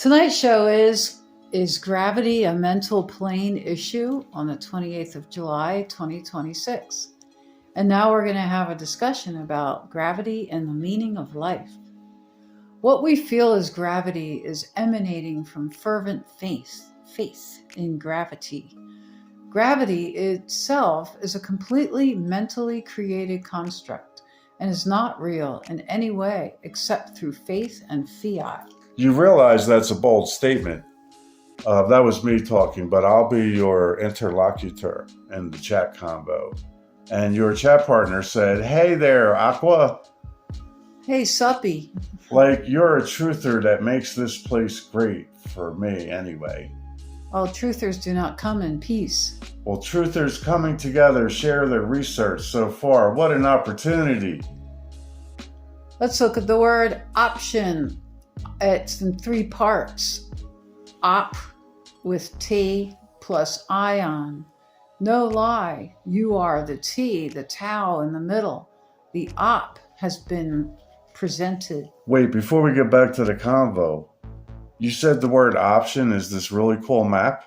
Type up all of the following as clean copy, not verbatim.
Tonight's show is gravity a mental plane issue on the 28th of July, 2026? And now we're going to have a discussion about gravity and the meaning of life. What we feel as gravity is emanating from fervent faith in gravity. Gravity itself is a completely mentally created construct and is not real in any way except through faith and fiat. You realize that's a bold statement. That was me talking, but I'll be your interlocutor in the chat combo. And your chat partner said, "Hey there, Aqua. Hey, Suppy. Like, you're a truther that makes this place great, for me anyway." All truthers do not come in peace. Well, truthers coming together share their research so far. What an opportunity. Let's look at the word option. It's in three parts. Op with T plus ion. No lie, you are the T, the tau in the middle. The op has been presented. Wait, before we get back to the convo, you said the word option is this really cool map?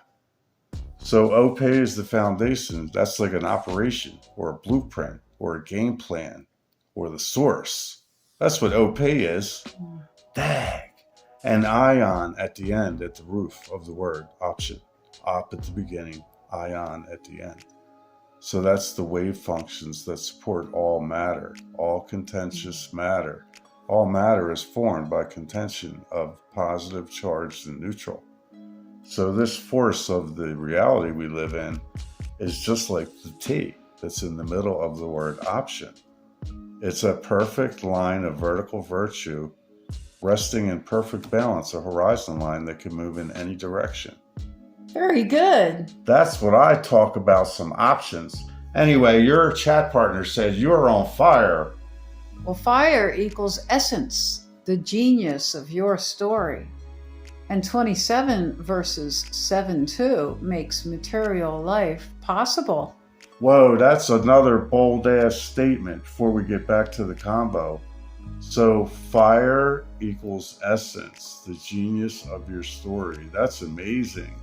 So OP is the foundation. That's like an operation or a blueprint or a game plan or the source. That's what OP is. Dang. And ion at the end, at the roof of the word option. Op at the beginning, ion at the end. So that's the wave functions that support all matter, all contentious matter. All matter is formed by contention of positive, charged, and neutral. So this force of the reality we live in is just like the T that's in the middle of the word option. It's a perfect line of vertical virtue resting in perfect balance, a horizon line that can move in any direction. Very good. That's what I talk about, some options. Anyway, your chat partner said you're on fire. Well, fire equals essence, the genius of your story. And 27 verses 7-2 makes material life possible. Whoa, that's another bold-ass statement before we get back to the combo. So fire equals essence, the genius of your story. That's amazing.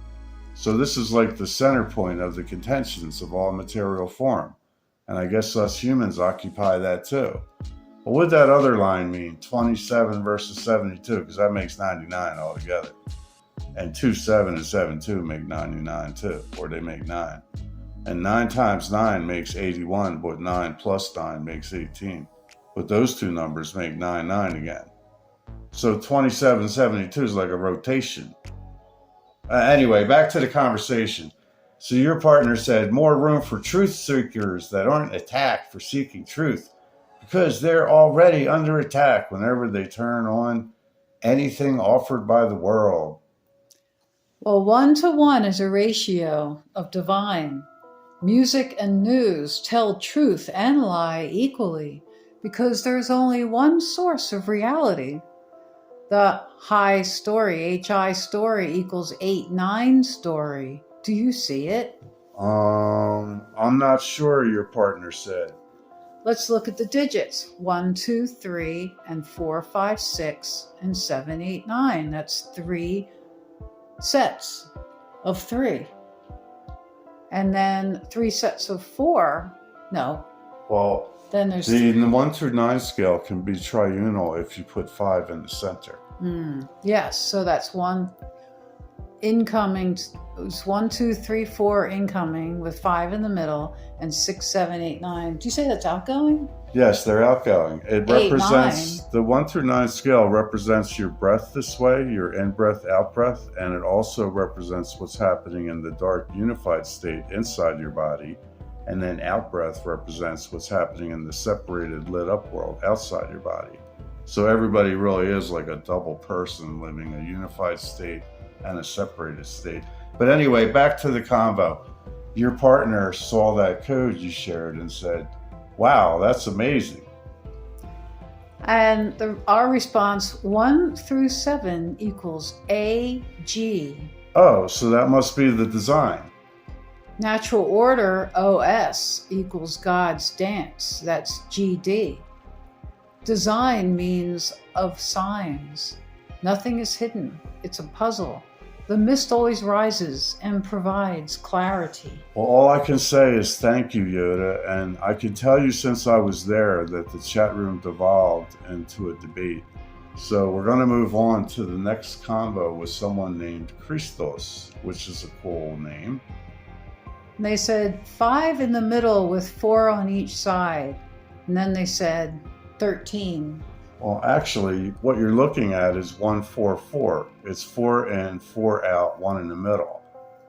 So this is like the center point of the contentions of all material form. And I guess us humans occupy that too. But what would that other line mean? 27 versus 72, because that makes 99 altogether. And 27 and 72 make 99 too, or they make 9. And 9 times 9 makes 81, but 9 plus 9 makes 18. But those two numbers make 99 again. So 2772 is like a rotation. Anyway, back to the conversation. So your partner said more room for truth seekers that aren't attacked for seeking truth because they're already under attack whenever they turn on anything offered by the world. Well, 1-to-1 is a ratio of divine. Music and news tell truth and lie equally, because there's only one source of reality. The high story, HI story equals 8-9 story. Do you see it? I'm not sure, your partner said. Let's look at the digits. 1, 2, 3, and 4, 5, 6, and 7, 8, 9. That's 3 sets of 3. And then 3 sets of 4. No. Well, then there's the 1 through 9 scale can be triunal if you put 5 in the center. Yes, so that's 1 incoming. It's 1, 2, 3, 4 incoming with 5 in the middle and 6, 7, 8, 9. Do you say that's outgoing? Yes, they're outgoing. It 8, represents 9. The 1 through 9 scale represents your breath this way, your in breath, out breath, and it also represents what's happening in the dark unified state inside your body. And then out breath represents what's happening in the separated lit up world outside your body. So everybody really is like a double person living a unified state and a separated state. But anyway, back to the convo. Your partner saw that code you shared and said, wow, that's amazing. And our response, 1 through 7 equals AG. Oh, so that must be the design. Natural order, OS, equals God's dance. That's GD. Design means of signs. Nothing is hidden. It's a puzzle. The mist always rises and provides clarity. Well, all I can say is thank you, Yoda, and I can tell you since I was there that the chat room devolved into a debate. So we're going to move on to the next combo with someone named Christos, which is a cool name. And they said 5 in the middle with 4 on each side. And then they said 13. Well, actually, what you're looking at is 144. It's 4 in, 4 out, 1 in the middle.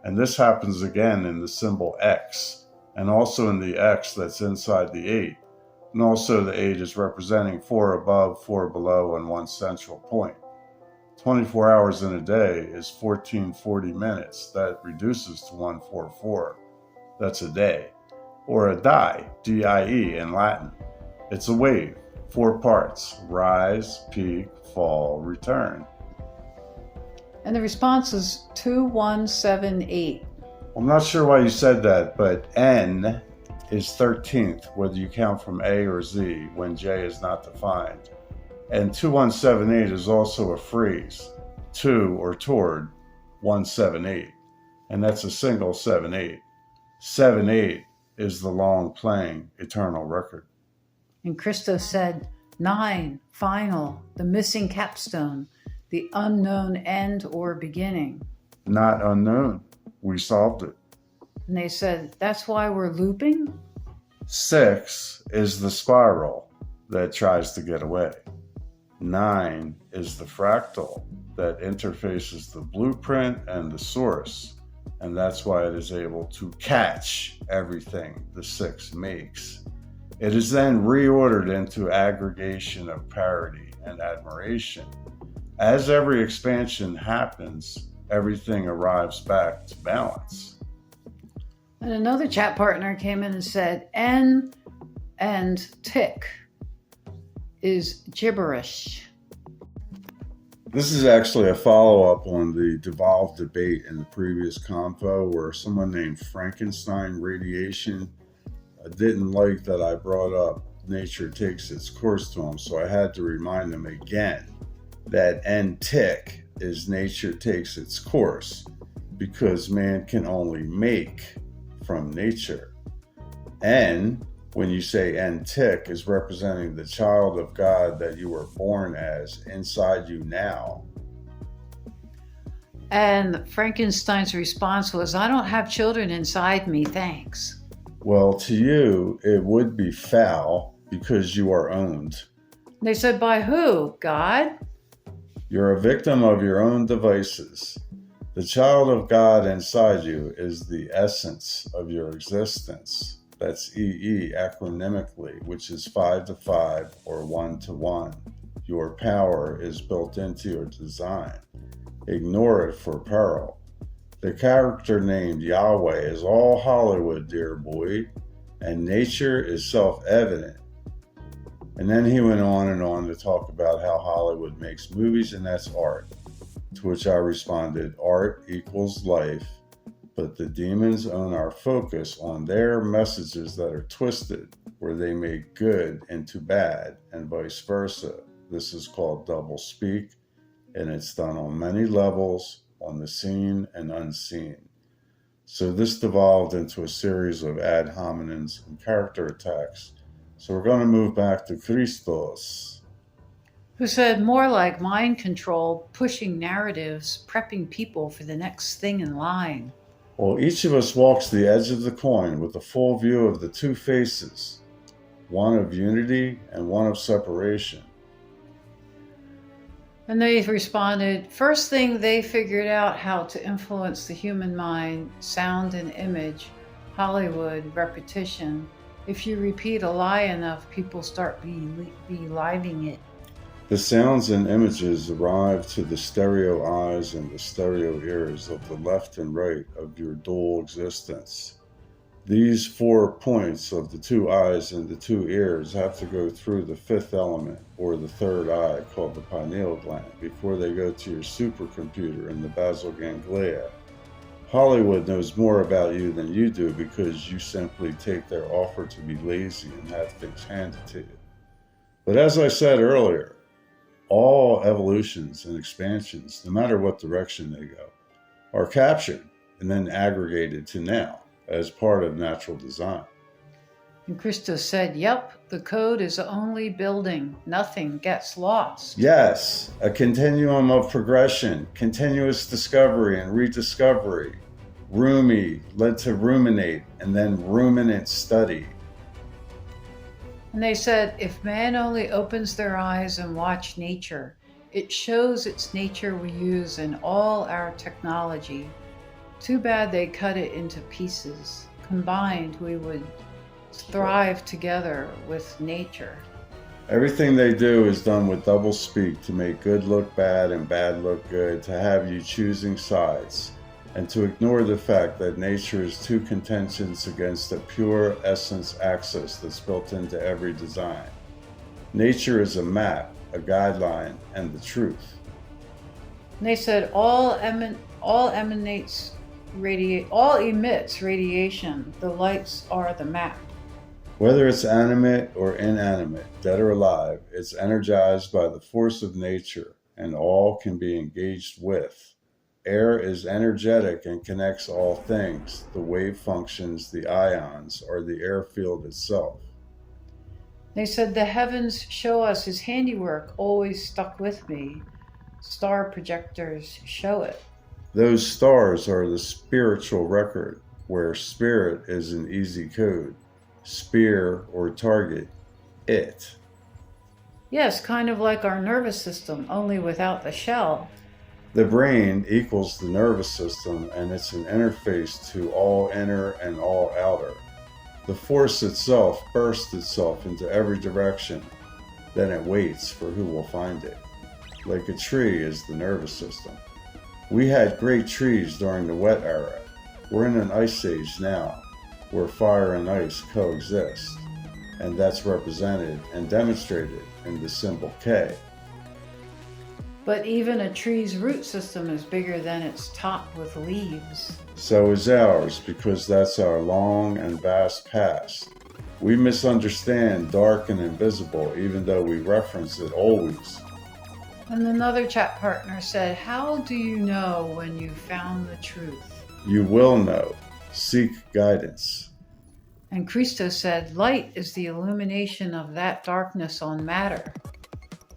And this happens again in the symbol X, and also in the X that's inside the 8. And also the 8 is representing 4 above, 4 below, and 1 central point. 24 hours in a day is 1440 minutes. That reduces to 144. That's a day. Or a die, D-I-E in Latin. It's a wave. 4 parts: rise, peak, fall, return. And the response is 2178. I'm not sure why you said that, but N is 13th, whether you count from A or Z when J is not defined. And 2178 is also a phrase, to or toward 178. And that's a single 7-8. 7-8 is the long playing eternal record. And Christos said 9, final, the missing capstone, the unknown end or beginning. Not unknown. We solved it. And they said, that's why we're looping? 6 is the spiral that tries to get away. 9 is the fractal that interfaces the blueprint and the source. And that's why it is able to catch everything the 6 makes. It is then reordered into aggregation of parity and admiration. As every expansion happens, everything arrives back to balance. And another chat partner came in and said, N and tick is gibberish. This is actually a follow-up on the devolved debate in the previous convo where someone named Frankenstein Radiation didn't like that I brought up nature takes its course to him, so I had to remind him again that N-tick is nature takes its course because man can only make from nature. N, when you say N-tick, is representing the child of God that you were born as inside you now. And Frankenstein's response was, I don't have children inside me, thanks. Well, to you, it would be foul because you are owned. They said, by who? God? You're a victim of your own devices. The child of God inside you is the essence of your existence. That's EE acronymically, which is 5 to 5 or 1 to 1. Your power is built into your design. Ignore it for peril. The character named Yahweh is all Hollywood, dear boy, and nature is self-evident. And then he went on and on to talk about how Hollywood makes movies and that's art. To which I responded, art equals life, but the demons own our focus on their messages that are twisted, where they make good into bad and vice versa. This is called double speak, and it's done on many levels, on the seen and unseen. So this devolved into a series of ad hominems and character attacks. So we're going to move back to Christos, who said more like mind control, pushing narratives, prepping people for the next thing in line. Well, each of us walks the edge of the coin with a full view of the two faces, one of unity and one of separation. And they responded, first thing they figured out how to influence the human mind, sound and image, Hollywood, repetition. If you repeat a lie enough, people start believing it. The sounds and images arrive to the stereo eyes and the stereo ears of the left and right of your dual existence. These 4 points of the 2 eyes and the 2 ears have to go through the 5th element, or the 3rd eye, called the pineal gland, before they go to your supercomputer in the basal ganglia. Hollywood knows more about you than you do because you simply take their offer to be lazy and have things handed to you. But as I said earlier, All evolutions and expansions, no matter what direction they go, are captured and then aggregated to now as part of natural design. And Christos said, yep, the code is only building. Nothing gets lost. Yes, a continuum of progression, continuous discovery and rediscovery. Rumi led to ruminate and then ruminant study. And they said, if man only opens their eyes and watch nature, it shows its nature we use in all our technology. Too bad they cut it into pieces. Combined, we would thrive together with nature. Everything they do is done with double speak to make good look bad and bad look good, to have you choosing sides, and to ignore the fact that nature is two contentions against the pure essence axis that's built into every design. Nature is a map, a guideline, and the truth. And they said all emits radiation. The lights are the map. Whether it's animate or inanimate, dead or alive, it's energized by the force of nature, and all can be engaged with. Air is energetic and connects all things. The wave functions, the ions, or the air field itself. They said the heavens show us his handiwork, always stuck with me. Star projectors show it. Those stars are the spiritual record, where spirit is an easy code. Spear or target, it. Yes, kind of like our nervous system, only without the shell. The brain equals the nervous system, and it's an interface to all inner and all outer. The force itself bursts itself into every direction, then it waits for who will find it. Like a tree is the nervous system. We had great trees during the wet era. We're in an ice age now, where fire and ice coexist, and that's represented and demonstrated in the symbol K. But even a tree's root system is bigger than its top with leaves. So is ours, because that's our long and vast past. We misunderstand dark and invisible, even though we reference it always. And another chat partner said, how do you know when you found the truth? You will know. Seek guidance. And Christos said, light is the illumination of that darkness on matter.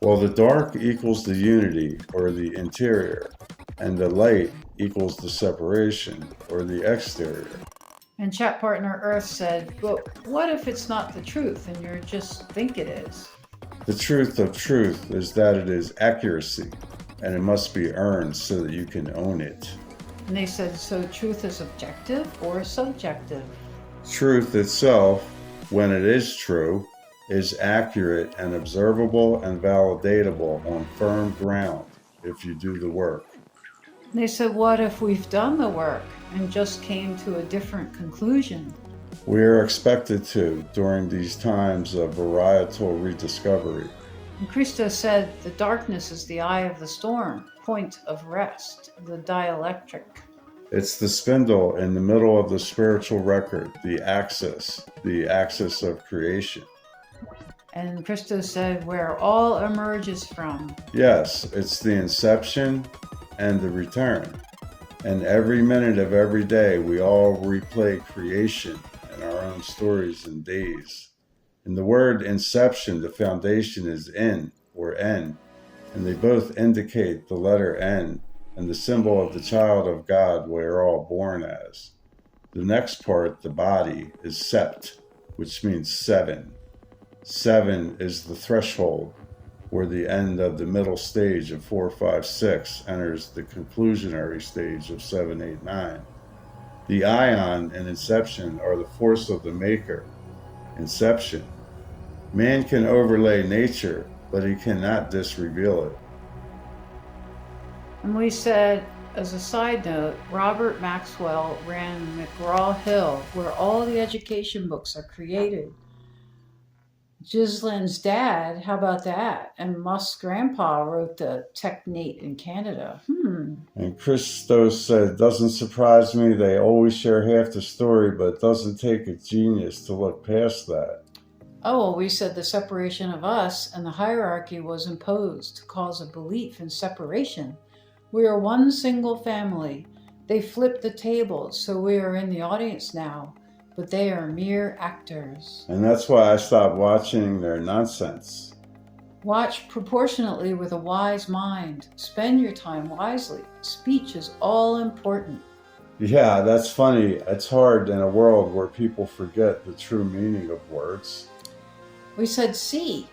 Well, the dark equals the unity, or the interior, and the light equals the separation, or the exterior. And chat partner Earth said, but what if it's not the truth and you just think it is? The truth of truth is that it is accuracy, and it must be earned so that you can own it. And they said, so truth is objective or subjective? Truth itself, when it is true, is accurate and observable and validatable on firm ground if you do the work. And they said, what if we've done the work and just came to a different conclusion? We are expected to during these times of varietal rediscovery. And Christos said, the darkness is the eye of the storm, point of rest, the dielectric. It's the spindle in the middle of the spiritual record, the axis of creation. And Christos said, where all emerges from. Yes, it's the inception and the return. And every minute of every day, we all replay creation in our own stories and days. In the word inception, the foundation is in or N, and they both indicate the letter N and the symbol of the child of God we are all born as. The next part, the body, is sept, which means seven. Seven is the threshold, where the end of the middle stage of 4, 5, 6 enters the conclusionary stage of 7, 8, 9. The ion and inception are the force of the maker. Inception. Man can overlay nature, but he cannot disreveal it. And we said, as a side note, Robert Maxwell ran McGraw-Hill, where all the education books are created. Ghislaine's dad, how about that? And Musk's grandpa wrote the Technate in Canada. And Christos said, doesn't surprise me, they always share half the story, but it doesn't take a genius to look past that. Oh, well, we said the separation of us and the hierarchy was imposed to cause a belief in separation. We are one single family. They flipped the tables, so we are in the audience now, but they are mere actors. And that's why I stopped watching their nonsense. Watch proportionately with a wise mind. Spend your time wisely. Speech is all important. Yeah, that's funny. It's hard in a world where people forget the true meaning of words. We said C.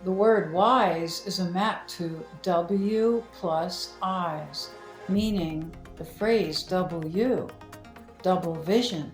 The word wise is a map to W plus I's, meaning the phrase W, double vision.